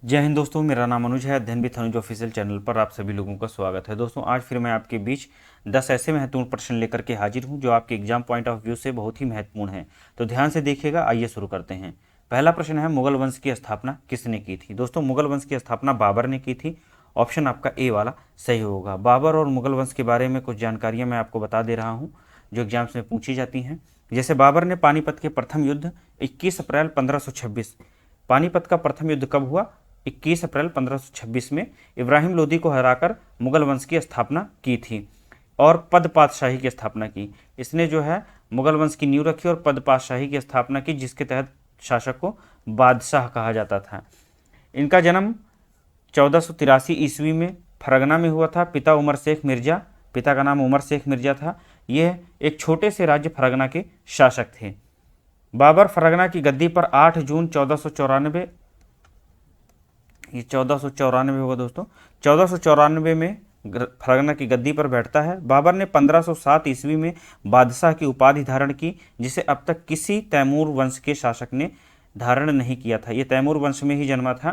जय हिंद दोस्तों, मेरा नाम अनुज है। अध्ययन विद अनुज ऑफिशियल चैनल पर आप सभी लोगों का स्वागत है। दोस्तों, आज फिर मैं आपके बीच 10 ऐसे महत्वपूर्ण प्रश्न लेकर के हाजिर हूं जो आपके एग्जाम पॉइंट ऑफ व्यू से बहुत ही महत्वपूर्ण हैं। तो ध्यान से देखिएगा। आइए शुरू करते हैं। पहला प्रश्न है, मुगल वंश की स्थापना किसने की थी? दोस्तों, मुगल वंश की स्थापना बाबर ने की थी। ऑप्शन आपका ए वाला सही होगा। बाबर और मुगल वंश के बारे में कुछ जानकारियाँ मैं आपको बता दे रहा हूँ जो एग्जाम्स में पूछी जाती हैं। जैसे बाबर ने पानीपत के प्रथम युद्ध 21 अप्रैल 1526, पानीपत का प्रथम युद्ध कब हुआ? 21 अप्रैल 1526 में इब्राहिम लोदी को हराकर मुगल वंश की स्थापना की थी और पद पातशाही की स्थापना की। इसने जो है मुगल वंश की नींव रखी और पद पातशाही की स्थापना की, जिसके तहत शासक को बादशाह कहा जाता था। इनका जन्म 1483 ईस्वी में फरगना में हुआ था। पिता उमर शेख मिर्जा, पिता का नाम उमर शेख मिर्जा था। यह एक छोटे से राज्य फरगना के शासक थे। बाबर फरगना की गद्दी पर 8 जून 1494, ये 1494 होगा दोस्तों, 1494 में फरगना की गद्दी पर बैठता है। बाबर ने 1507 ईस्वी में बादशाह की उपाधि धारण की, जिसे अब तक किसी तैमूर वंश के शासक ने धारण नहीं किया था। ये तैमूर वंश में ही जन्मा था,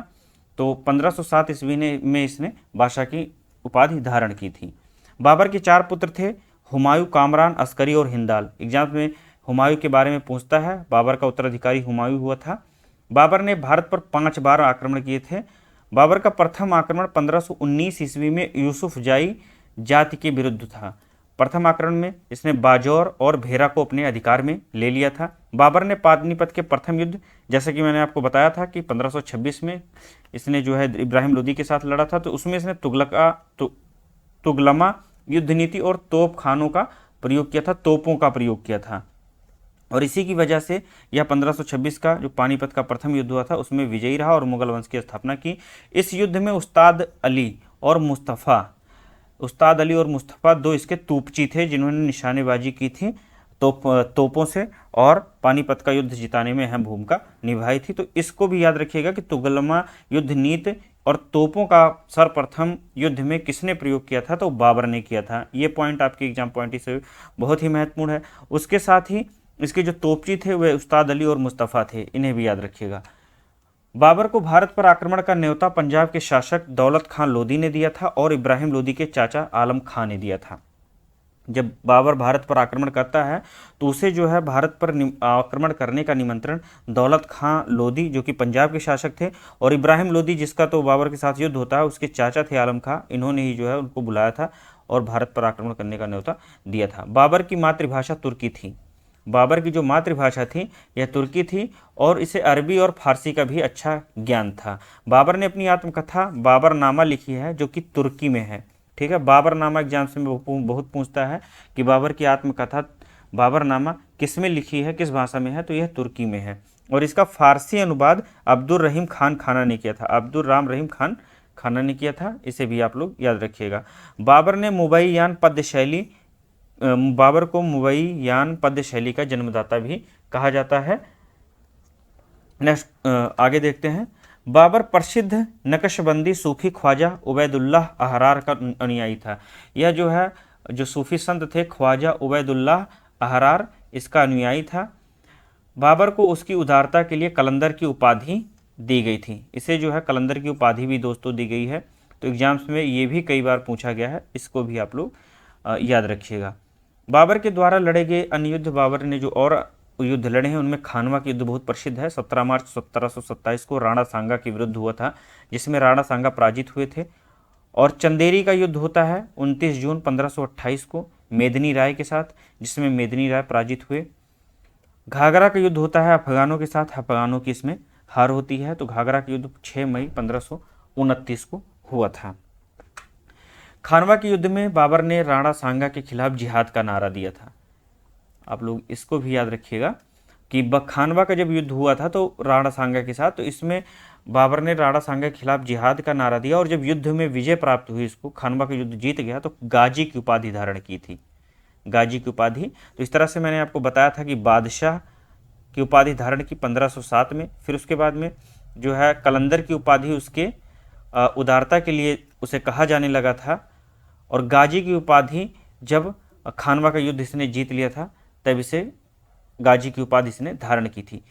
तो 1507 ईस्वी में इसने बादशाह की उपाधि धारण की थी। बाबर के 4 पुत्र थे, हुमायूं, कामरान, अस्करी और हिंदाल। एग्जाम में हुमायूं के बारे में पूछता है। बाबर का उत्तराधिकारी हुमायूं हुआ था। बाबर ने भारत पर 5 बार आक्रमण किए थे। बाबर का प्रथम आक्रमण 1519 ईस्वी में यूसुफ जाई जाति के विरुद्ध था। प्रथम आक्रमण में इसने बाजौर और भेरा को अपने अधिकार में ले लिया था। बाबर ने पानीपत के प्रथम युद्ध, जैसे कि मैंने आपको बताया था कि 1526 में इसने जो है इब्राहिम लोदी के साथ लड़ा था, तो उसमें इसने तुगलमा युद्ध नीति और तोप खानों का प्रयोग किया था, तोपों का प्रयोग किया था। और इसी की वजह से यह 1526 का जो पानीपत का प्रथम युद्ध हुआ था उसमें विजयी रहा और मुगल वंश की स्थापना की। इस युद्ध में उस्ताद अली और मुस्तफ़ा दो इसके तूपची थे, जिन्होंने निशानेबाजी की थी तोपों से और पानीपत का युद्ध जिताने में अहम भूमिका निभाई थी। तो इसको भी याद रखिएगा कि तुगलमा युद्ध नीति और तोपों का सर्वप्रथम युद्ध में किसने प्रयोग किया था? तो बाबर ने किया था। ये पॉइंट आपके एग्जाम पॉइंट से बहुत ही महत्वपूर्ण है। उसके साथ ही इसके जो तोपची थे वे उस्ताद अली और मुस्तफ़ा थे, इन्हें भी याद रखिएगा। बाबर को भारत पर आक्रमण का न्योता पंजाब के शासक दौलत खान लोदी ने दिया था और इब्राहिम लोदी के चाचा आलम खां ने दिया था। जब बाबर भारत पर आक्रमण करता है तो उसे जो है भारत पर आक्रमण करने का निमंत्रण दौलत खां लोदी, जो कि पंजाब के शासक थे, और इब्राहिम लोदी, जिसका तो बाबर के साथ युद्ध होता है, उसके चाचा थे आलम खां, इन्होंने ही जो है उनको बुलाया था और भारत पर आक्रमण करने का न्योता दिया था। बाबर की मातृभाषा तुर्की थी। बाबर की जो मातृभाषा थी यह तुर्की थी और इसे अरबी और फारसी का भी अच्छा ज्ञान था। बाबर ने अपनी आत्मकथा बाबरनामा लिखी है, जो कि तुर्की में है। ठीक है, बाबरनामा एग्जाम से बहुत पूछता है कि बाबर की आत्मकथा बाबरनामा किस में लिखी है, किस भाषा में है? तो यह तुर्की में है। और इसका फारसी अनुवाद अब्दुल रहीम खान खाना ने किया था। अब्दुल राम रहीम खान खाना ने किया था, इसे भी आप लोग याद रखिएगा। बाबर ने मुबैयान पद्य शैली, बाबर को मुबैयान पद्य शैली का जन्मदाता भी कहा जाता है। नेक्स्ट आगे देखते हैं। बाबर प्रसिद्ध नक्शबंदी सूफी ख्वाजा उबैदुल्लाह अहरार का अनुयायी था। यह जो है जो सूफी संत थे ख्वाजा उबैदुल्लाह अहरार, इसका अनुयायी था। बाबर को उसकी उदारता के लिए कलंदर की उपाधि दी गई थी। इसे जो है कलंदर की उपाधि भी दोस्तों दी गई है। तो एग्जाम्स में ये भी कई बार पूछा गया है, इसको भी आप लोग याद रखिएगा। बाबर के द्वारा लड़े गए अन्य युद्ध, बाबर ने जो और युद्ध लड़े हैं उनमें खानवा का युद्ध बहुत प्रसिद्ध है। 17 मार्च 1727 को राणा सांगा के विरुद्ध हुआ था, जिसमें राणा सांगा पराजित हुए थे। और चंदेरी का युद्ध होता है 29 जून 1528 को मेदिनी राय के साथ, जिसमें मेदिनी राय पराजित हुए। घाघरा का युद्ध होता है अफगानों के साथ, अफगानों की इसमें हार होती है। तो घाघरा का युद्ध 6 मई 1529 को हुआ था। खानवा के युद्ध में बाबर ने राणा सांगा के खिलाफ जिहाद का नारा दिया था। आप लोग इसको भी याद रखिएगा कि खानवा का जब युद्ध हुआ था तो राणा सांगा के साथ, तो इसमें बाबर ने राणा सांगा के खिलाफ जिहाद का नारा दिया और जब युद्ध में विजय प्राप्त हुई, इसको खानवा का युद्ध जीत गया, तो गाजी की उपाधि धारण की थी। गाजी की उपाधि, तो इस तरह से मैंने आपको बताया था कि बादशाह की उपाधि धारण की 1507 में। फिर उसके बाद में जो है कलंदर की उपाधि उसके उदारता के लिए उसे कहा जाने लगा था। और गाजी की उपाधि जब खानवा का युद्ध इसने जीत लिया था तब इसे गाजी की उपाधि इसने धारण की थी।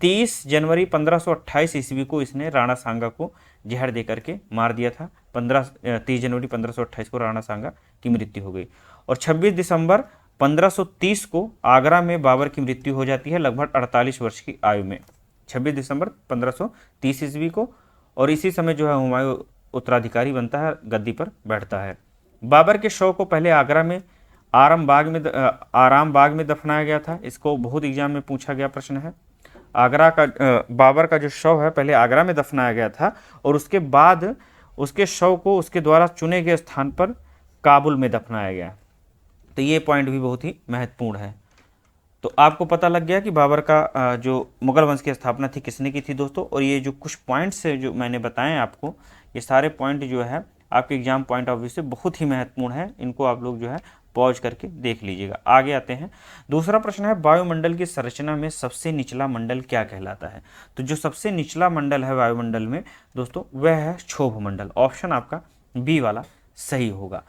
30 जनवरी 1528 ईस्वी को इसने राणा सांगा को जहर दे करके मार दिया था। 30 जनवरी 1528 को राणा सांगा की मृत्यु हो गई। और 26 दिसंबर 1530 को आगरा में बाबर की मृत्यु हो जाती है लगभग 48 वर्ष की आयु में, 26 दिसंबर 1530 ईस्वी को। और इसी समय जो है हुमायूं उत्तराधिकारी बनता है, गद्दी पर बैठता है। बाबर के शव को पहले आगरा में आराम बाग में दफनाया गया था। इसको बहुत एग्जाम में पूछा गया प्रश्न है। आगरा का बाबर का जो शव है पहले आगरा में दफनाया गया था और उसके बाद उसके शव को उसके द्वारा चुने गए स्थान पर काबुल में दफनाया गया। तो ये पॉइंट भी बहुत ही महत्वपूर्ण है। तो आपको पता लग गया कि बाबर का जो मुगल वंश की स्थापना थी किसने की थी दोस्तों। और ये जो कुछ पॉइंट्स है जो मैंने बताए आपको, ये सारे पॉइंट जो है आपके एग्जाम पॉइंट ऑफ व्यू से बहुत ही महत्वपूर्ण है। इनको आप लोग जो है पॉज करके देख लीजिएगा। आगे आते हैं, दूसरा प्रश्न है वायुमंडल की संरचना में सबसे निचला मंडल क्या कहलाता है। तो जो सबसे निचला मंडल है वायुमंडल में दोस्तों वह है क्षोभ मंडल। ऑप्शन आपका बी वाला सही होगा।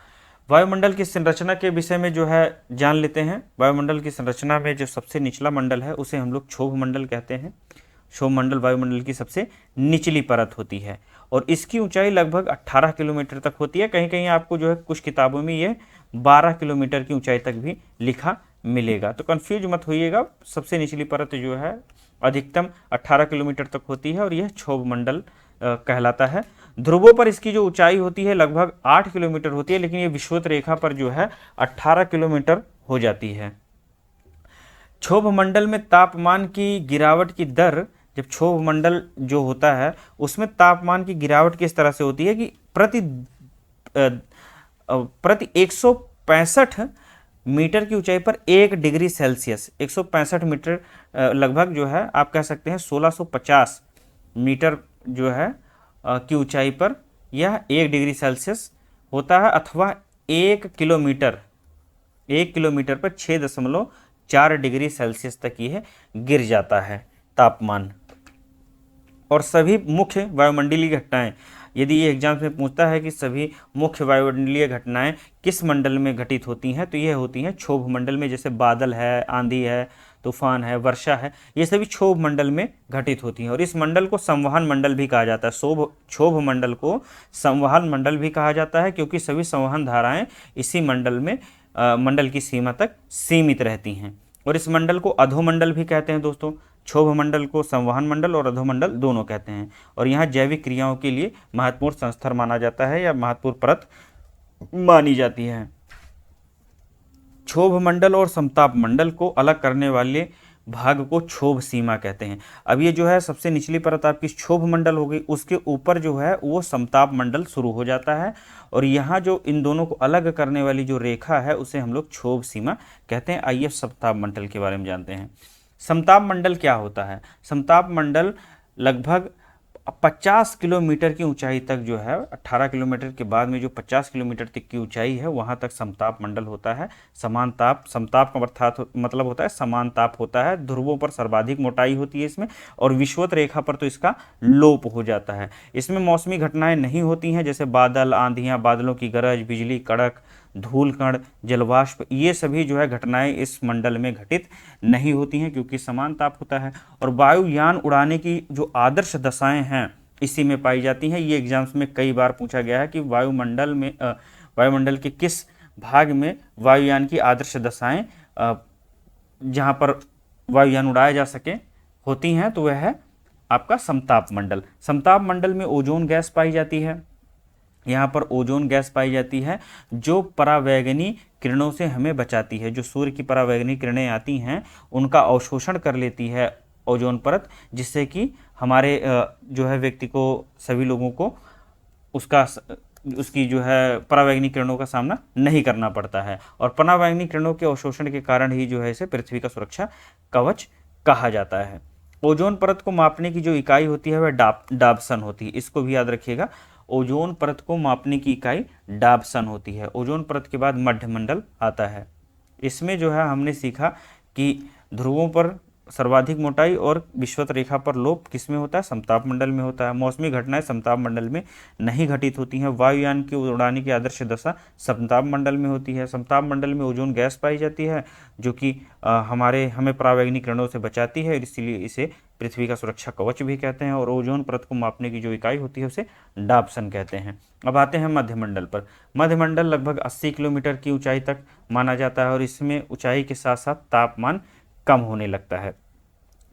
वायुमंडल की संरचना के विषय में जो है जान लेते हैं। वायुमंडल की संरचना में जो सबसे निचला मंडल है उसे हम लोग क्षोभ मंडल कहते हैं। क्षोभ मंडल वायुमंडल की सबसे निचली परत होती है और इसकी ऊंचाई लगभग 18 किलोमीटर तक होती है। कहीं कहीं आपको जो है कुछ किताबों में ये 12 किलोमीटर की ऊंचाई तक भी लिखा मिलेगा, तो कंफ्यूज मत होइएगा। सबसे निचली परत जो है अधिकतम 18 किलोमीटर तक होती है और यह क्षोभ मंडल कहलाता है। ध्रुवों पर इसकी जो ऊंचाई होती है लगभग 8 किलोमीटर होती है, लेकिन ये विषुवत रेखा पर जो है 18 किलोमीटर हो जाती है। क्षोभ मंडल में तापमान की गिरावट की दर, जब क्षोभ मंडल जो होता है उसमें तापमान की गिरावट किस तरह से होती है कि प्रति 165 मीटर की ऊंचाई पर 1 डिग्री सेल्सियस, 165 मीटर लगभग जो है आप कह सकते हैं 1650 मीटर जो है की ऊंचाई पर यह 1 डिग्री सेल्सियस होता है, अथवा 1 किलोमीटर पर 6.4 डिग्री सेल्सियस तक यह गिर जाता है तापमान। और सभी मुख्य वायुमंडलीय घटनाएं, यदि ये एग्जाम में पूछता है कि सभी मुख्य वायुमंडलीय घटनाएं किस मंडल में घटित होती हैं, तो ये होती हैं क्षोभ मंडल में। जैसे बादल है, आंधी है, तूफान है, वर्षा है, ये सभी क्षोभ मंडल में घटित होती हैं। और इस मंडल को संवहन मंडल भी कहा जाता है। क्षोभ मंडल को संवहन मंडल भी कहा जाता है क्योंकि सभी संवहन धाराएं इसी मंडल में मंडल की सीमा तक सीमित रहती हैं। और इस मंडल को अधोमंडल भी कहते हैं दोस्तों। क्षोभ मंडल को संवहन मंडल और अधोमंडल दोनों कहते हैं। और यहाँ जैविक क्रियाओं के लिए महत्वपूर्ण संस्तर माना जाता है या महत्वपूर्ण परत मानी जाती है। क्षोभ मंडल और समताप मंडल को अलग करने वाले भाग को क्षोभ सीमा कहते हैं। अब ये जो है सबसे निचली परत आपकी क्षोभ मंडल हो गई, उसके ऊपर जो है वो समताप मंडल शुरू हो जाता है और यहाँ जो इन दोनों को अलग करने वाली जो रेखा है उसे हम लोग क्षोभ सीमा कहते हैं। आइए समताप मंडल के बारे में जानते हैं। समताप मंडल क्या होता है। समताप मंडल लगभग 50 किलोमीटर की ऊंचाई तक जो है, 18 किलोमीटर के बाद में जो 50 किलोमीटर तक की ऊंचाई है वहां तक समताप मंडल होता है। समान ताप, समताप का अर्थात मतलब होता है समान ताप होता है। ध्रुवों पर सर्वाधिक मोटाई होती है इसमें और विषुवत रेखा पर तो इसका लोप हो जाता है। इसमें मौसमी घटनाएं नहीं होती हैं, जैसे बादल, आंधियां, बादलों की गरज, बिजली कड़क, धूल कण, जलवाष्प, ये सभी जो है घटनाएं इस मंडल में घटित नहीं होती हैं क्योंकि समान ताप होता है। और वायुयान उड़ाने की जो आदर्श दशाएं हैं इसी में पाई जाती हैं। ये एग्जाम्स में कई बार पूछा गया है कि वायुमंडल के किस भाग में वायुयान की आदर्श दशाएं जहां पर वायुयान उड़ाया जा सके होती हैं, तो वह है आपका समताप मंडल। समताप मंडल में ओजोन गैस पाई जाती है। यहाँ पर ओजोन गैस पाई जाती है जो परावैंगनी किरणों से हमें बचाती है। जो सूर्य की परावैंगनी किरणें आती हैं उनका अवशोषण कर लेती है ओजोन परत, जिससे कि हमारे जो है व्यक्ति को, सभी लोगों को उसकी जो है परावैंगनी किरणों का सामना नहीं करना पड़ता है। और परावैंगनी किरणों के अवशोषण के कारण ही जो है इसे पृथ्वी का सुरक्षा कवच कहा जाता है। ओजोन परत को मापने की जो इकाई होती है वह डाबसन होती है। इसको भी याद रखिएगा, ओजोन परत को मापने की इकाई डाबसन होती है। ओजोन परत के बाद मध्यमंडल आता है। इसमें जो है हमने सीखा कि ध्रुवों पर सर्वाधिक मोटाई और विषुवत रेखा पर लोप किस में होता है? समताप मंडल में होता है। मौसमी घटनाएं समताप मंडल में नहीं घटित होती हैं। वायुयान की उड़ाने की आदर्श दशा समताप मंडल में होती है। समताप मंडल में ओजोन गैस पाई जाती है जो कि हमें परावैंगनिक किरणों से बचाती है, इसीलिए इसे पृथ्वी का सुरक्षा कवच भी कहते हैं। और ओजोन परत को मापने की जो इकाई होती है उसे डाप्सन कहते हैं। अब आते हैं मध्यमंडल पर। मध्यमंडल लगभग 80 किलोमीटर की ऊंचाई तक माना जाता है और इसमें ऊंचाई के साथ साथ तापमान कम होने लगता है।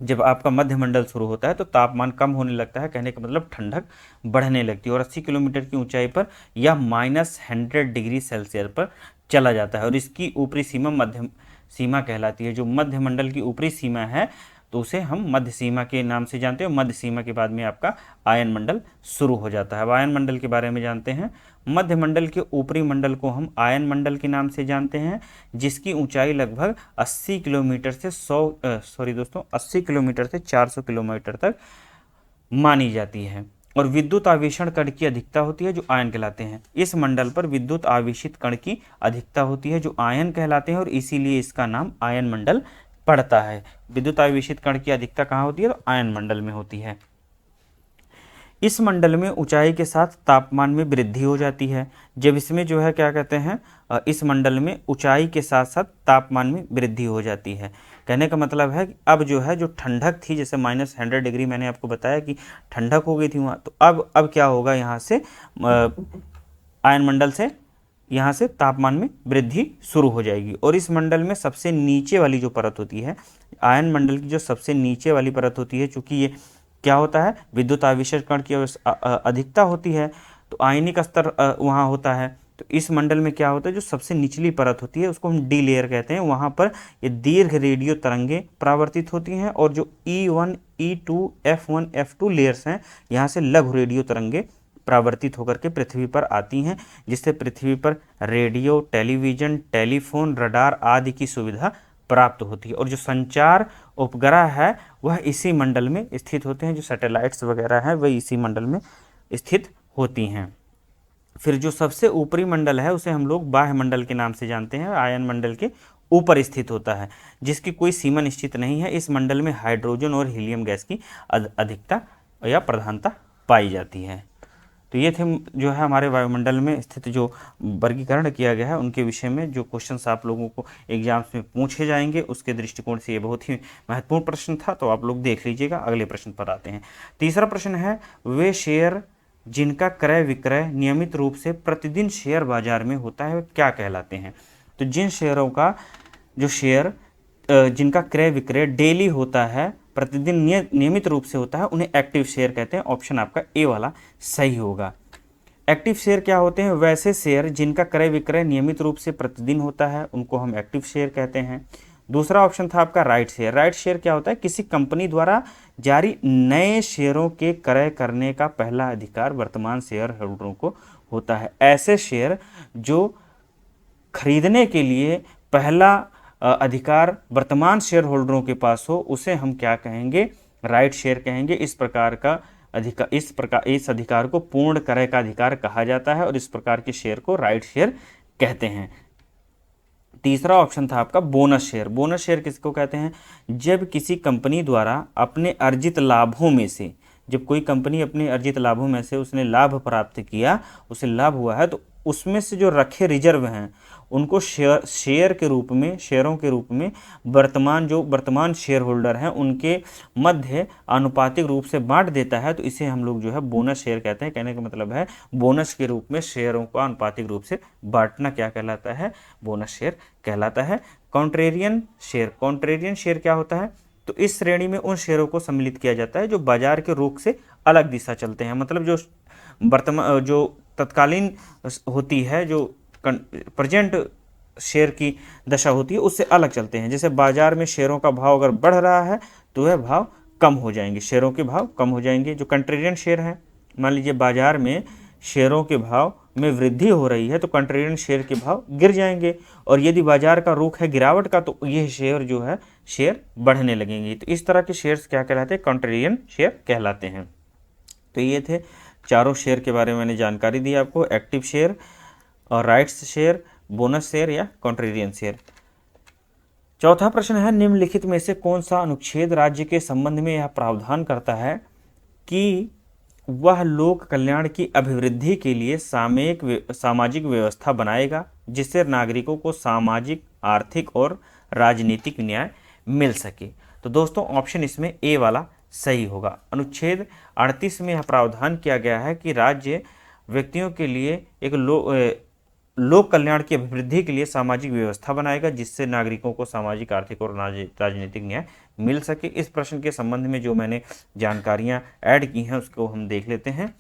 जब आपका मध्यमंडल शुरू होता है तो तापमान कम होने लगता है, कहने का मतलब ठंडक बढ़ने लगती है और 80 किलोमीटर की ऊंचाई पर यह -100 डिग्री सेल्सियस पर चला जाता है और इसकी ऊपरी सीमा मध्य सीमा कहलाती है। जो मध्यमंडल की ऊपरी सीमा है तो उसे हम मध्य सीमा के नाम से जानते हैं। मध्य सीमा के बाद में आपका आयन मंडल शुरू हो जाता है। अब आयन मंडल के बारे में जानते हैं। मध्य मंडल के ऊपरी मंडल को हम आयन मंडल के नाम से जानते हैं, जिसकी ऊंचाई लगभग 80 किलोमीटर से 80 किलोमीटर से 400 किलोमीटर तक मानी जाती है और विद्युत आवेशण कण की अधिकता होती है जो आयन कहलाते हैं। इस मंडल पर विद्युत आवेशित कण की अधिकता होती है जो आयन कहलाते हैं और इसीलिए इसका नाम आयन मंडल पड़ता है। विद्युत आवेशित कण की अधिकता कहाँ होती है? तो आयन मंडल में होती है। इस मंडल में ऊंचाई के साथ तापमान में वृद्धि हो जाती है। जब इसमें जो है क्या कहते हैं, इस मंडल में ऊंचाई के साथ साथ तापमान में वृद्धि हो जाती है। कहने का मतलब है कि अब जो है जो ठंडक थी, जैसे -100 डिग्री मैंने आपको बताया कि ठंडक हो गई थी वहाँ, तो अब क्या होगा, यहाँ से आयन मंडल से यहाँ से तापमान में वृद्धि शुरू हो जाएगी। और इस मंडल में सबसे नीचे वाली जो परत होती है, आयन मंडल की जो सबसे नीचे वाली परत होती है, चूंकि ये क्या होता है, विद्युत आवेशित कण की अधिकता होती है तो आयनिक स्तर वहाँ होता है। तो इस मंडल में क्या होता है, जो सबसे निचली परत होती है उसको हम डी लेयर कहते हैं। वहाँ पर ये दीर्घ रेडियो तरंगें परावर्तित होती हैं और जो E1, E2, F1, F2 layers हैं, यहाँ से लघु रेडियो तरंगें परावर्तित होकर के पृथ्वी पर आती हैं, जिससे पृथ्वी पर रेडियो, टेलीविज़न, टेलीफोन, रडार आदि की सुविधा प्राप्त होती है। और जो संचार उपग्रह है वह इसी मंडल में स्थित होते हैं। जो सैटेलाइट्स वगैरह हैं वह इसी मंडल में स्थित होती हैं। फिर जो सबसे ऊपरी मंडल है उसे हम लोग बाह्य मंडल के नाम से जानते हैं। आयन मंडल के ऊपर स्थित होता है, जिसकी कोई सीमा निश्चित नहीं है। इस मंडल में हाइड्रोजन और हीलियम गैस की अधिकता या प्रधानता पाई जाती है। तो ये थे जो है हमारे वायुमंडल में स्थित जो वर्गीकरण किया गया है उनके विषय में जो क्वेश्चंस आप लोगों को एग्जाम्स में पूछे जाएंगे, उसके दृष्टिकोण से ये बहुत ही महत्वपूर्ण प्रश्न था, तो आप लोग देख लीजिएगा। अगले प्रश्न पर आते हैं। तीसरा प्रश्न है, वे शेयर जिनका क्रय विक्रय नियमित रूप से प्रतिदिन शेयर बाजार में होता है क्या कहलाते हैं? तो जिन शेयरों का जो शेयर जिनका क्रय विक्रय डेली होता है, प्रतिदिन नियमित रूप से होता है, उन्हें एक्टिव शेयर कहते हैं। ऑप्शन आपका ए वाला सही होगा। एक्टिव शेयर क्या होते हैं? वैसे शेयर जिनका क्रय विक्रय नियमित रूप से प्रतिदिन होता है उनको हम एक्टिव शेयर कहते हैं। दूसरा ऑप्शन था आपका राइट शेयर। राइट शेयर क्या होता है? किसी कंपनी द्वारा जारी नए शेयरों के क्रय करने का पहला अधिकार वर्तमान शेयर होल्डरों को होता है। ऐसे शेयर जो खरीदने के लिए पहला अधिकार वर्तमान शेयर होल्डरों के पास हो उसे हम क्या कहेंगे? राइट शेयर कहेंगे। इस प्रकार का इस अधिकार को पूर्ण क्रय का अधिकार कहा जाता है और इस प्रकार के शेयर को राइट शेयर कहते हैं। तीसरा ऑप्शन था आपका बोनस शेयर। बोनस शेयर किसको कहते हैं? जब किसी कंपनी द्वारा अपने अर्जित लाभों में से, जब कोई कंपनी अपने अर्जित लाभों में से उसने लाभ प्राप्त किया, उसे लाभ हुआ है, तो उसमें से जो रखे रिजर्व हैं उनको शेयर के रूप में, शेयरों के रूप में वर्तमान शेयर होल्डर हैं उनके मध्य आनुपातिक रूप से बांट देता है, तो इसे हम लोग जो है बोनस शेयर कहते हैं। कहने का मतलब है बोनस के रूप में शेयरों को आनुपातिक रूप से बांटना क्या कहलाता है? बोनस शेयर कहलाता है। कॉन्ट्रेरियन शेयर क्या होता है? तो इस श्रेणी में उन शेयरों को सम्मिलित किया जाता है जो बाजार के रुख से अलग दिशा चलते हैं। मतलब जो तत्कालीन होती है, जो प्रेजेंट शेयर की दशा होती है उससे अलग चलते हैं। जैसे बाजार में शेयरों का भाव अगर बढ़ रहा है तो वह भाव कम हो जाएंगे, शेयरों के भाव कम हो जाएंगे। जो कंट्रेरियन शेयर है, मान लीजिए बाजार में शेयरों के भाव में वृद्धि हो रही है तो कंट्रेरियन शेयर के भाव गिर जाएंगे, और यदि बाजार का रुख है गिरावट का तो ये शेयर जो है शेयर बढ़ने लगेंगे। तो इस तरह के शेयर्स क्या कहलाते हैं? कंट्रेरियन शेयर कहलाते हैं। तो ये थे चारों शेयर के बारे में मैंने जानकारी दी आपको, एक्टिव शेयर और राइट्स शेयर, बोनस शेयर या कॉन्ट्रेरियन शेयर। चौथा प्रश्न है, निम्नलिखित में से कौन सा अनुच्छेद राज्य के संबंध में यह प्रावधान करता है कि वह लोक कल्याण की अभिवृद्धि के लिए सामाजिक व्यवस्था बनाएगा जिससे नागरिकों को सामाजिक, आर्थिक और राजनीतिक न्याय मिल सके। तो दोस्तों ऑप्शन इसमें ए वाला सही होगा। अनुच्छेद 38 में यह प्रावधान किया गया है कि राज्य व्यक्तियों के लिए एक लोक कल्याण की अभिवृद्धि के लिए सामाजिक व्यवस्था बनाएगा जिससे नागरिकों को सामाजिक, आर्थिक और राजनीतिक न्याय मिल सके। इस प्रश्न के संबंध में जो मैंने जानकारियां ऐड की हैं उसको हम देख लेते हैं।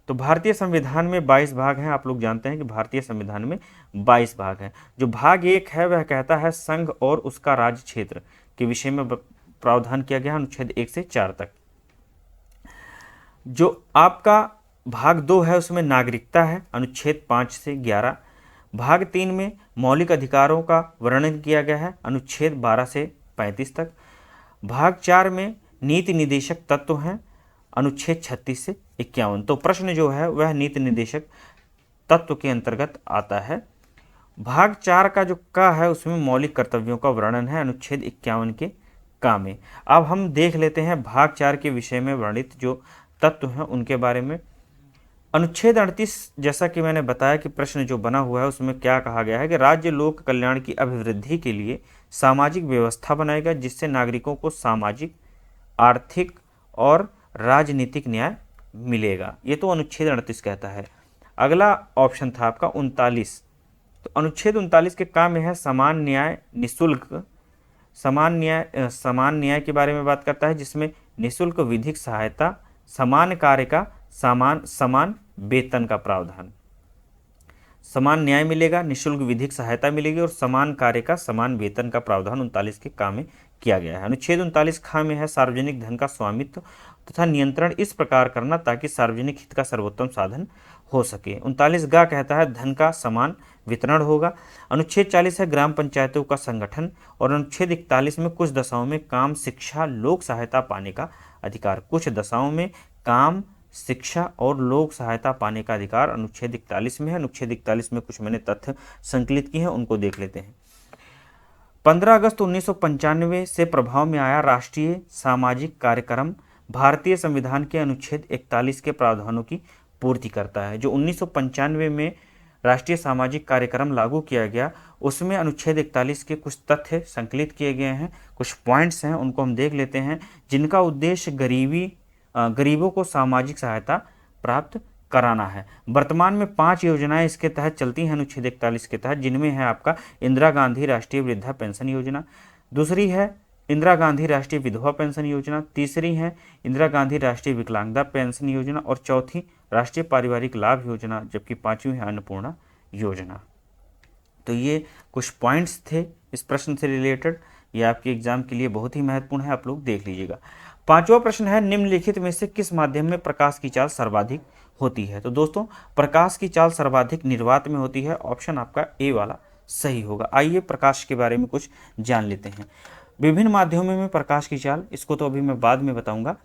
तो भारतीय संविधान में 22 भाग हैं। आप लोग जानते हैं कि भारतीय संविधान में 22 भाग हैं। जो भाग 1 है वह कहता है संघ और उसका राज्य क्षेत्र के विषय में प्रावधान किया गया अनुच्छेद 1 से 4 तक। जो आपका भाग 2 है उसमें नागरिकता है, अनुच्छेद 5 से 11। भाग 3 में मौलिक अधिकारों का वर्णन किया गया है, अनुच्छेद 12 से 35 तक। भाग 4 में नीति निदेशक तत्व हैं, अनुच्छेद 36 से 51। तो प्रश्न जो है वह नीति निदेशक तत्व के अंतर्गत आता है। भाग 4 का जो का है उसमें मौलिक कर्तव्यों का वर्णन है, अनुच्छेद 51 के का में। अब हम देख लेते हैं भाग 4 के विषय में वर्णित जो तत्व हैं उनके बारे में। अनुच्छेद 38, जैसा कि मैंने बताया कि प्रश्न जो बना हुआ है उसमें क्या कहा गया है कि राज्य लोक कल्याण की अभिवृद्धि के लिए सामाजिक व्यवस्था बनाएगा जिससे नागरिकों को सामाजिक, आर्थिक और राजनीतिक न्याय मिलेगा। ये तो अनुच्छेद 38 कहता है। अगला ऑप्शन था आपका 39। तो अनुच्छेद 39 के काम में है समान न्याय निःशुल्क। समान न्याय के बारे में बात करता है जिसमें निःशुल्क विधिक सहायता, समान कार्य का समान वेतन का प्रावधान। समान न्याय मिलेगा, निःशुल्क विधिक सहायता मिलेगी और समान कार्य का समान वेतन का प्रावधान 39 के काम में किया गया है। अनुच्छेद 39 खा में है सार्वजनिक धन का स्वामित्व तथा नियंत्रण इस प्रकार करना ताकि सार्वजनिक हित का सर्वोत्तम साधन हो सके। 39 गा कहता है धन का समान वितरण होगा। अनुच्छेद 40 है ग्राम पंचायतों का संगठन और अनुच्छेद 41 में कुछ दशाओं में काम, शिक्षा, लोक सहायता पाने का अधिकार। कुछ दशाओं में काम, शिक्षा और लोक सहायता पाने का अधिकार अनुच्छेद 41 में है। अनुच्छेद 41 में कुछ मैंने तथ्य संकलित किए हैं, उनको देख लेते हैं। 15 अगस्त 1995 से प्रभाव में आया राष्ट्रीय सामाजिक कार्यक्रम भारतीय संविधान के अनुच्छेद 41 के प्रावधानों की पूर्ति करता है। जो 1995 में राष्ट्रीय सामाजिक कार्यक्रम लागू किया गया उसमें अनुच्छेद 41 के कुछ तथ्य संकलित किए गए हैं, कुछ पॉइंट्स हैं, उनको हम देख लेते हैं जिनका उद्देश्य गरीबों को सामाजिक सहायता प्राप्त कराना है। वर्तमान में 5 योजनाएं इसके तहत चलती हैं अनुच्छेद 41 के तहत, जिनमें है आपका इंदिरा गांधी राष्ट्रीय वृद्धा पेंशन योजना, दूसरी है इंदिरा गांधी राष्ट्रीय विधवा पेंशन योजना, तीसरी है इंदिरा गांधी राष्ट्रीय विकलांगता पेंशन योजना और चौथी राष्ट्रीय पारिवारिक लाभ योजना, जबकि 5वीं है अन्नपूर्णा योजना। तो ये कुछ पॉइंट्स थे इस प्रश्न से रिलेटेड, ये आपके एग्जाम के लिए बहुत ही महत्वपूर्ण है, आप लोग देख लीजिएगा। 5वां प्रश्न है निम्नलिखित में से किस माध्यम में प्रकाश की चाल सर्वाधिक होती है। तो दोस्तों प्रकाश की चाल सर्वाधिक निर्वात में होती है, ऑप्शन आपका ए वाला सही होगा। आइए प्रकाश के बारे में कुछ जान लेते हैं। विभिन्न माध्यमों में प्रकाश की चाल, इसको तो अभी मैं बाद में बताऊंगा।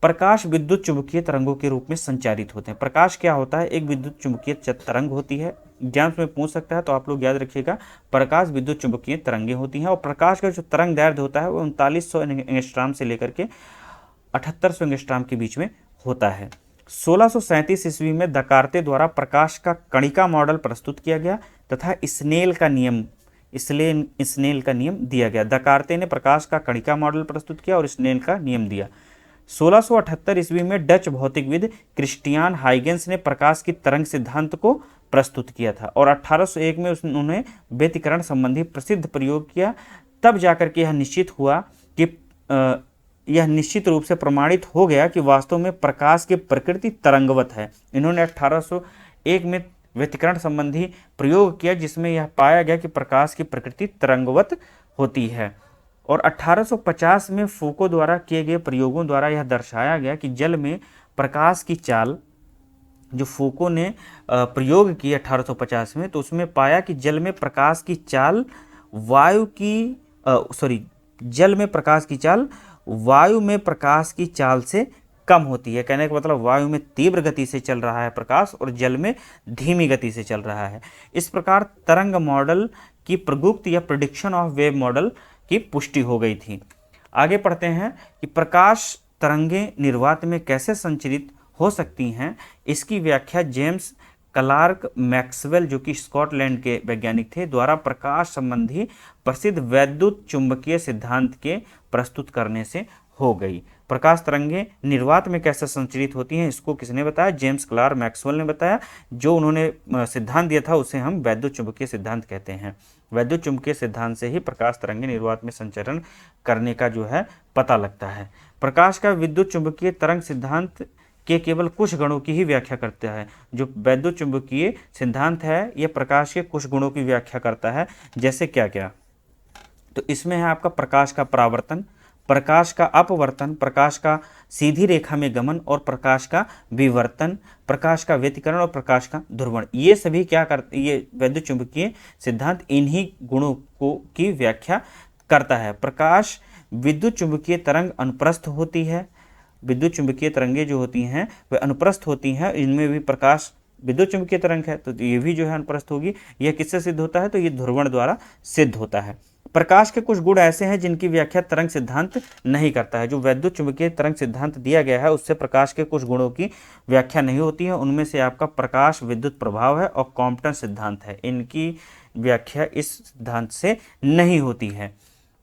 प्रकाश विद्युत चुंबकीय तरंगों के रूप में संचारित होते हैं। प्रकाश क्या होता है, एक विद्युत चुंबकीय तरंग होती है, एग्जाम्स में पूछ सकता है तो आप लोग याद रखिएगा प्रकाश विद्युत चुंबकीय तरंगें होती हैं और प्रकाश का जो तरंग दैर्ध्य होता है वो 3900 एंगस्ट्रॉम से लेकर के 7800 एंगस्ट्रॉम के बीच में होता है। 1637 ईस्वी में दकार्ते द्वारा प्रकाश का कणिका मॉडल प्रस्तुत किया गया तथा स्नेल का नियम दिया गया। दकार्ते ने प्रकाश का कणिका मॉडल प्रस्तुत किया और स्नेल का नियम दिया। 1678 ईस्वी में डच भौतिकविद क्रिस्टियान हाइगेंस ने प्रकाश की तरंग सिद्धांत को प्रस्तुत किया था और 1801 में उन्होंने व्यतिकरण संबंधी प्रसिद्ध प्रयोग किया। तब जाकर के यह निश्चित रूप से प्रमाणित हो गया कि वास्तव में प्रकाश की प्रकृति तरंगवत है। इन्होंने 1801 में व्यतिकरण संबंधी प्रयोग किया जिसमें यह पाया गया कि प्रकाश की प्रकृति तरंगवत होती है और 1850 में फूको द्वारा किए गए प्रयोगों द्वारा यह दर्शाया गया कि जल में प्रकाश की चाल, जो फूको ने प्रयोग किए 1850 में, तो उसमें पाया कि जल में प्रकाश की चाल वायु में प्रकाश की चाल से कम होती है। कहने का मतलब वायु में तीव्र गति से चल रहा है प्रकाश और जल में धीमी गति से चल रहा है। इस प्रकार तरंग मॉडल की प्रगुप्त या प्रेडिक्शन ऑफ वेव मॉडल की पुष्टि हो गई थी। आगे पढ़ते हैं कि प्रकाश तरंगें निर्वात में कैसे संचरित हो सकती हैं, इसकी व्याख्या जेम्स क्लार्क मैक्सवेल, जो कि स्कॉटलैंड के वैज्ञानिक थे, द्वारा प्रकाश संबंधी प्रसिद्ध वैद्युत चुंबकीय सिद्धांत के प्रस्तुत करने से हो गई। प्रकाश तरंगें निर्वात में कैसे संचरित होती हैं, इसको किसने बताया? जेम्स क्लार्क मैक्सवेल ने बताया। जो उन्होंने सिद्धांत दिया था उसे हम वैद्युत चुंबकीय सिद्धांत कहते हैं। वैद्युत चुंबकीय सिद्धांत से ही प्रकाश तरंगें निर्वात में संचरण करने का जो है पता लगता है। प्रकाश का विद्युत चुंबकीय तरंग सिद्धांत के केवल कुछ गुणों की ही व्याख्या करता है। जो वैद्युत चुंबकीय सिद्धांत है यह प्रकाश के कुछ गुणों की व्याख्या करता है। जैसे क्या क्या? तो इसमें है आपका प्रकाश का परावर्तन, प्रकाश का अपवर्तन, प्रकाश का सीधी रेखा में गमन और प्रकाश का विवर्तन, प्रकाश का व्यतिकरण और प्रकाश का ध्रुवण। ये सभी क्या करते, ये वैद्युत चुंबकीय सिद्धांत इन्हीं गुणों को की व्याख्या करता है। प्रकाश विद्युत चुंबकीय तरंग अनुप्रस्थ होती है। विद्युत चुंबकीय तरंगें जो होती हैं वे अनुप्रस्थ होती हैं। इनमें भी प्रकाश विद्युत चुंबकीय तरंग है तो ये भी जो है अनुप्रस्थ होगी। यह किससे सिद्ध होता है? तो ये ध्रुवण द्वारा सिद्ध होता है। प्रकाश के कुछ गुण ऐसे हैं जिनकी व्याख्या तरंग सिद्धांत नहीं करता है। जो वैद्युत चुंबकीय तरंग सिद्धांत दिया गया है उससे प्रकाश के कुछ गुणों की व्याख्या नहीं होती है। उनमें से आपका प्रकाश विद्युत प्रभाव है और कॉम्पटन सिद्धांत है। इनकी व्याख्या इस सिद्धांत से नहीं होती है।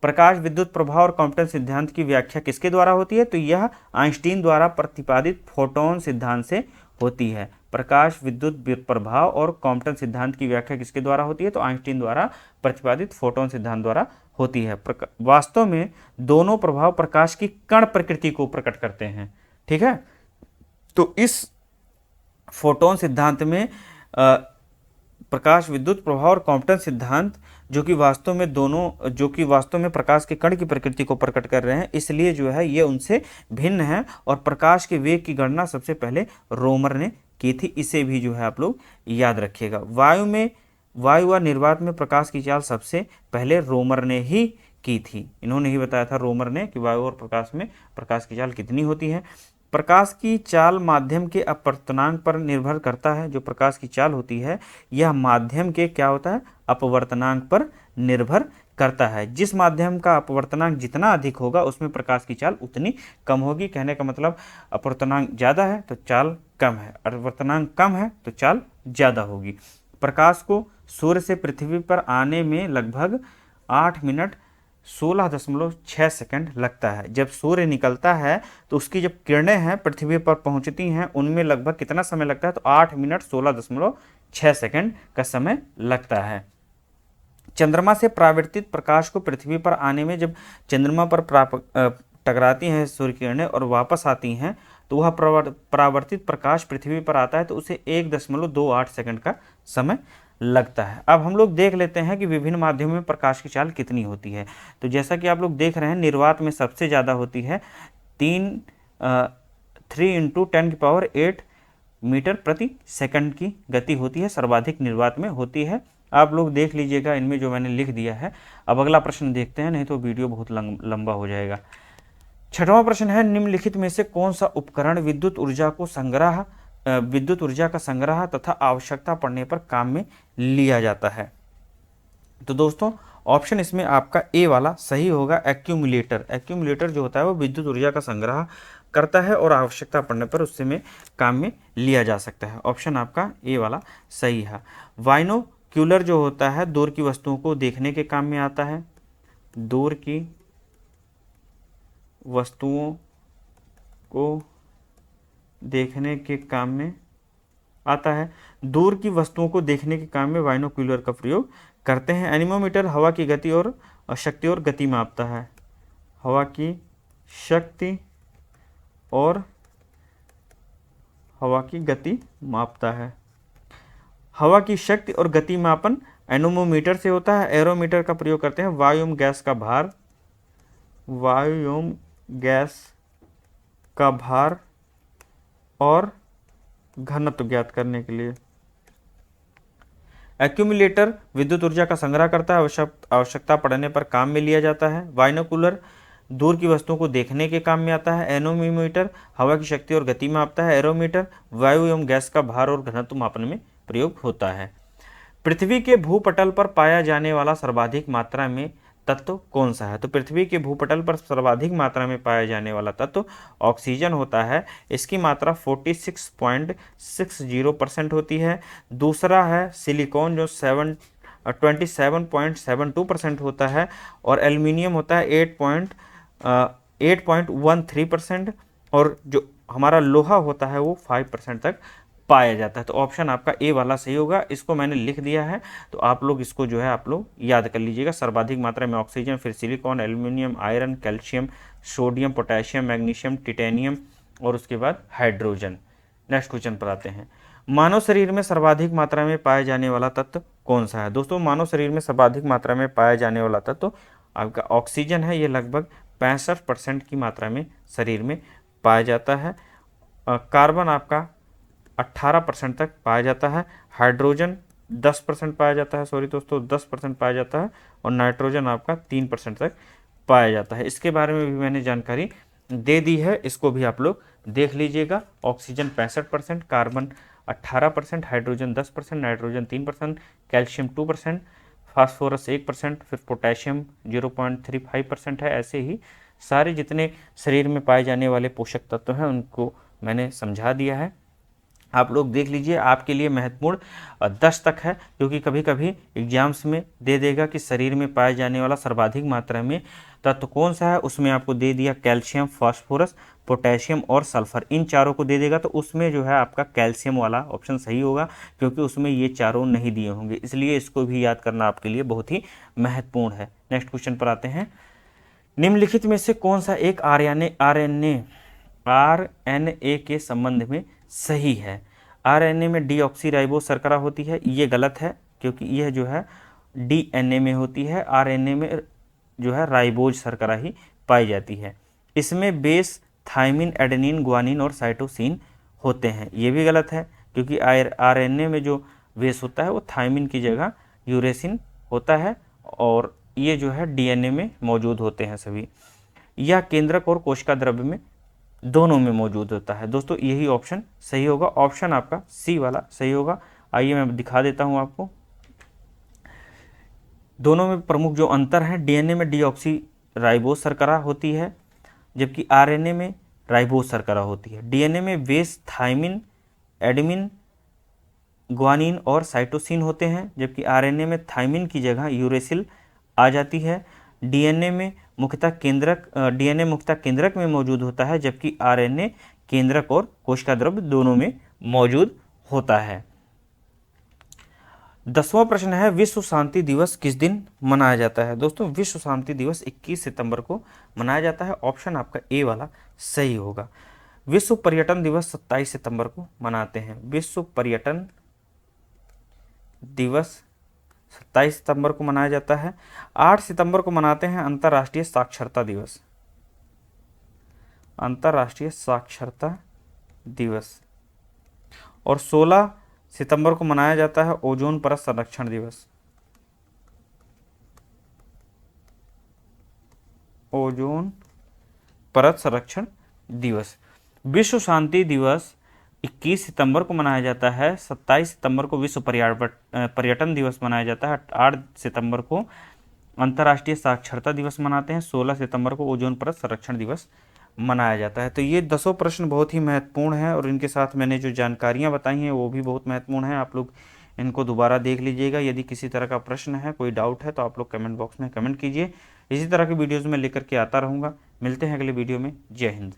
प्रकाश विद्युत प्रभाव और कॉम्पटन सिद्धांत की व्याख्या किसके द्वारा होती है? तो यह आइंस्टीन द्वारा प्रतिपादित फोटोन सिद्धांत से होती है। प्रकाश विद्युत प्रभाव और कॉम्पटन सिद्धांत की व्याख्या किसके द्वारा होती है? तो आइंस्टीन द्वारा प्रतिपादित फोटोन सिद्धांत द्वारा होती है। वास्तव में दोनों प्रभाव प्रकाश की कण प्रकृति को प्रकट करते हैं। ठीक है, तो इस फोटोन सिद्धांत में प्रकाश विद्युत प्रभाव और कॉम्पटन सिद्धांत जो कि वास्तव में प्रकाश के कण की प्रकृति को प्रकट कर रहे हैं, इसलिए जो है ये उनसे भिन्न है। और प्रकाश के वेग की गणना सबसे पहले रोमर ने की थी। इसे भी जो है आप लोग याद रखिएगा। वायु व निर्वात में प्रकाश की चाल सबसे पहले रोमर ने ही की थी। इन्होंने ही बताया था रोमर ने कि वायु और प्रकाश में प्रकाश की चाल कितनी होती है। प्रकाश की चाल माध्यम के अपवर्तनांक पर निर्भर करता है। जो प्रकाश की चाल होती है यह माध्यम के क्या होता है? अपवर्तनांक पर निर्भर करता है। जिस माध्यम का अपवर्तनांक जितना अधिक होगा उसमें प्रकाश की चाल उतनी कम होगी। कहने का मतलब अपवर्तनांक ज़्यादा है तो चाल कम है, अपवर्तनांक कम है तो चाल ज़्यादा होगी। प्रकाश को सूर्य से पृथ्वी पर आने में लगभग 8 मिनट 16.6 सेकंड लगता है। जब सूर्य निकलता है तो उसकी जब किरणें हैं पृथ्वी पर पहुंचती हैं उनमें लगभग कितना समय लगता है? तो 8 मिनट 16.6 सेकंड का समय लगता है। चंद्रमा से परावर्तित प्रकाश को पृथ्वी पर आने में जब चंद्रमा पर टकराती हैं सूर्य किरणें और वापस आती हैं तो वह परावर्तित प्रकाश पृथ्वी पर आता है तो उसे 1.28 सेकंड का समय लगता है। अब हम लोग देख लेते हैं कि विभिन्न माध्यमों में प्रकाश की चाल कितनी होती है। तो जैसा कि आप लोग देख रहे हैं निर्वात में सबसे ज़्यादा होती है 3 × 10⁸ मीटर प्रति सेकंड की गति होती है, सर्वाधिक निर्वात में होती है। आप लोग देख लीजिएगा इनमें जो मैंने लिख दिया है। अब अगला प्रश्न देखते हैं, नहीं तो वीडियो बहुत लंबा हो जाएगा। 6वां प्रश्न है, निम्नलिखित में से कौन सा उपकरण विद्युत ऊर्जा का संग्रह तथा आवश्यकता पड़ने पर काम में लिया जाता है? तो दोस्तों ऑप्शन इसमें आपका ए वाला सही होगा, एक्यूमुलेटर। एक्यूमुलेटर जो होता है वो विद्युत ऊर्जा का संग्रह करता है और आवश्यकता पड़ने पर उससे में काम में लिया जा सकता है। ऑप्शन आपका ए वाला सही है। बाइनोक्यूलर जो होता है दूर की वस्तुओं को देखने के काम में आता है। दूर की वस्तुओं को देखने के काम में आता है। दूर की वस्तुओं को देखने के काम में बाइनोक्यूलर का प्रयोग करते हैं। एनीमोमीटर हवा की गति और शक्ति और गति मापता है। हवा की शक्ति और हवा की गति मापता है। हवा की शक्ति और गति मापन एनीमोमीटर से होता है। एरोमीटर का प्रयोग करते हैं वायु एवं गैस का भार और घनत्व ज्ञात करने के लिए। एक्यूमुलेटर विद्युत ऊर्जा का संग्रह करता है, आवश्यकता पड़ने पर काम में लिया जाता है। बाइनोकुलर दूर की वस्तुओं को देखने के काम में आता है। एनीमोमीटर हवा की शक्ति और गति मापता है। एरोमीटर वायु एवं गैस का भार और घनत्व मापन में प्रयोग होता है। पृथ्वी के भूपटल पर पाया जाने वाला सर्वाधिक मात्रा में तत्व कौन सा है? तो पृथ्वी के भूपटल पर सर्वाधिक मात्रा में पाया जाने वाला तत्व ऑक्सीजन होता है। इसकी मात्रा 46.60% होती है। दूसरा है सिलिकॉन जो 27.72% होता है, और एल्युमिनियम होता है 8.13%, और जो हमारा लोहा होता है वो 5% तक पाया जाता है। तो ऑप्शन आपका ए वाला सही होगा। इसको मैंने लिख दिया है, तो आप लोग इसको जो है आप लोग याद कर लीजिएगा। सर्वाधिक मात्रा में ऑक्सीजन, फिर silicon, aluminium, iron, calcium, sodium, potassium, magnesium, titanium और उसके बाद हाइड्रोजन। नेक्स्ट क्वेश्चन पर आते हैं। मानव शरीर में सर्वाधिक मात्रा में पाया जाने वाला तत्व कौन सा है? दोस्तों मानव शरीर में सर्वाधिक मात्रा में पाया जाने वाला तत्व आपका ऑक्सीजन है। ये लगभग 65% की मात्रा में शरीर में पाया जाता है। कार्बन आपका 18% तक पाया जाता है। हाइड्रोजन 10% पाया जाता है, सॉरी दोस्तों 10% पाया जाता है, और नाइट्रोजन आपका 3% तक पाया जाता है। इसके बारे में भी मैंने जानकारी दे दी है, इसको भी आप लोग देख लीजिएगा। Oxygen 65%, carbon 18%, hydrogen 10%, nitrogen 3%, calcium 2%, phosphorus 1%, फिर पोटेशियम 0.35% है। ऐसे ही सारे जितने शरीर में पाए जाने वाले पोषक तत्व हैं उनको मैंने समझा दिया है। आप लोग देख लीजिए, आपके लिए महत्वपूर्ण 10 तक है, क्योंकि कभी कभी एग्जाम्स में दे देगा कि शरीर में पाए जाने वाला सर्वाधिक मात्रा में तत्व कौन सा है। उसमें आपको दे दिया कैल्शियम, फास्फोरस, पोटेशियम और सल्फर, इन चारों को दे देगा। तो उसमें जो है आपका कैल्शियम वाला ऑप्शन सही होगा, क्योंकि उसमें ये चारों नहीं दिए होंगे, इसलिए इसको भी याद करना आपके लिए बहुत ही महत्वपूर्ण है। नेक्स्ट क्वेश्चन पर आते हैं। निम्नलिखित में से कौन सा एक आरएनए के संबंध में सही है? आरएनए में डीऑक्सीराइबोस शर्करा होती है, ये गलत है, क्योंकि यह जो है डीएनए में होती है। आरएनए में जो है राइबोज शर्करा ही पाई जाती है। इसमें बेस थाइमिन, एडेनिन, ग्वानिन और साइटोसिन होते हैं, ये भी गलत है, क्योंकि आरएनए में जो बेस होता है वो थाइमिन की जगह यूरेसिन होता है, और ये जो है डीएनए में मौजूद होते हैं सभी। यह केंद्रक और कोशिका द्रव्य में दोनों में मौजूद होता है। दोस्तों यही ऑप्शन सही होगा, ऑप्शन आपका सी वाला सही होगा। आइए मैं दिखा देता हूं आपको। दोनों में प्रमुख जो अंतर है, डीएनए में डीऑक्सीराइबोस शर्करा होती है, जबकि आरएनए में राइबोस शर्करा होती है। डीएनए में बेस थाइमिन, एडेनिन, ग्वानिन और साइटोसिन होते हैं, जबकि आरएनए में थाइमिन की जगह यूरेसिल आ जाती है। डीएनए मुख्यतः केंद्रक में मौजूद होता है, जबकि आरएनए केंद्रक और कोशिका द्रव्य दोनों में मौजूद होता है। 10वां प्रश्न है, विश्व शांति दिवस किस दिन मनाया जाता है? दोस्तों विश्व शांति दिवस 21 सितंबर को मनाया जाता है। ऑप्शन आपका ए वाला सही होगा। विश्व पर्यटन दिवस 27 सितंबर को मनाते हैं। विश्व पर्यटन दिवस 27 सितंबर को मनाया जाता है। 8 सितंबर को मनाते हैं अंतर्राष्ट्रीय साक्षरता दिवस। अंतर्राष्ट्रीय साक्षरता दिवस। और 16 सितंबर को मनाया जाता है ओजोन परत संरक्षण दिवस। ओजोन परत संरक्षण दिवस। विश्व शांति दिवस 21 सितंबर को मनाया जाता है। 27 सितंबर को विश्व पर्यटन दिवस मनाया जाता है। 8 सितंबर को अंतर्राष्ट्रीय साक्षरता दिवस मनाते हैं। 16 सितंबर को ओजोन परत संरक्षण दिवस मनाया जाता है। तो ये 10 प्रश्न बहुत ही महत्वपूर्ण हैं, और इनके साथ मैंने जो जानकारियां बताई हैं वो भी बहुत महत्वपूर्ण हैं। आप लोग इनको दोबारा देख लीजिएगा। यदि किसी तरह का प्रश्न है, कोई डाउट है, तो आप लोग कमेंट बॉक्स में कमेंट कीजिए। इसी तरह की वीडियोज़ में लेकर के आता रहूँगा। मिलते हैं अगले वीडियो में। जय हिंद।